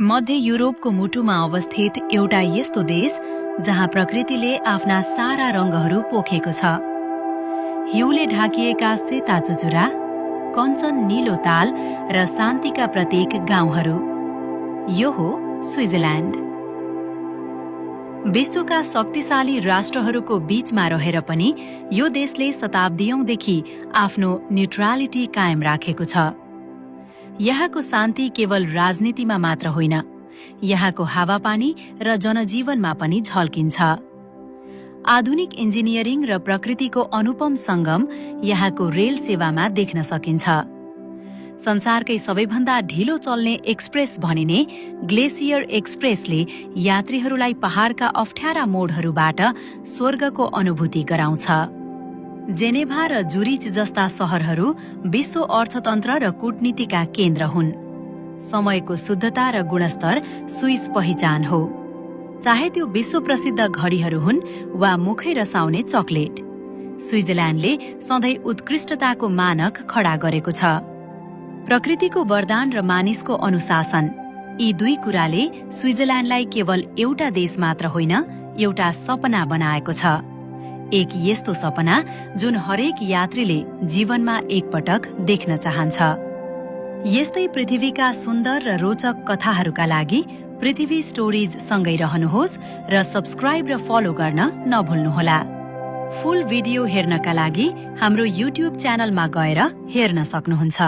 मध्य युरोपको मुटुमा अवस्थित एउटा यस्तो देश जहाँ प्रकृतिले आफ्ना सारा रंगहरू पोखेको छ। हिउँले ढाकिएका सेता चुचुरा, कञ्चन नीलो ताल र शान्तिका प्रतीक गाउँहरू। यो हो स्विजरल्याण्ड। विश्वका शक्तिशाली राष्ट्रहरूको बीचमा रहेर पनि यो देशले शताब्दीयौंदेखि आफ्नो न्युट्रालिटी कायम राखेको छ। यहाँको शान्ति केवल राजनीतिमा मात्र होइन, यहाँको हावापानी र जनजीवनमा पनि झल्किन्छ। आधुनिक इन्जिनियरिङ र प्रकृतिको अनुपम सङ्गम यहाँको रेल सेवामा देख्न सकिन्छ। संसारकै सबैभन्दा ढिलो चल्ने एक्सप्रेस भनिने ग्लेसियर एक्सप्रेसले यात्रीहरूलाई पहाडका अप्ठ्यारा मोडहरूबाट स्वर्गको अनुभूति गराउँछ। जेनेभा र जुरिच जस्ता शहरहरू विश्व अर्थतन्त्र र कूटनीतिका केन्द्र हुन्। समयको शुद्धता र गुणस्तर स्विस पहिचान हो। चाहे त्यो विश्व प्रसिद्ध घडीहरू हुन् वा मुखै रसाउने चकलेट, स्विजरल्याण्डले सधैँ उत्कृष्टताको मानक खडा गरेको छ। प्रकृतिको वरदान र मानिसको अनुशासन, यी दुई कुराले स्विजरल्याण्डलाई केवल एउटा देश मात्र होइन, एउटा सपना बनाएको छ। एक यस्तो सपना जुन हरेक यात्रीले जीवनमा एकपटक देख्न चाहन्छ। यस्तै पृथ्वीका सुन्दर र रोचक कथाहरूका लागि पृथ्वी स्टोरिज सँगै रहनुहोस् र सब्स्क्राइब र फलो गर्न नभुल्नुहोला। फुल भिडियो हेर्नका लागि हाम्रो युट्युब च्यानलमा गएर हेर्न सक्नुहुन्छ।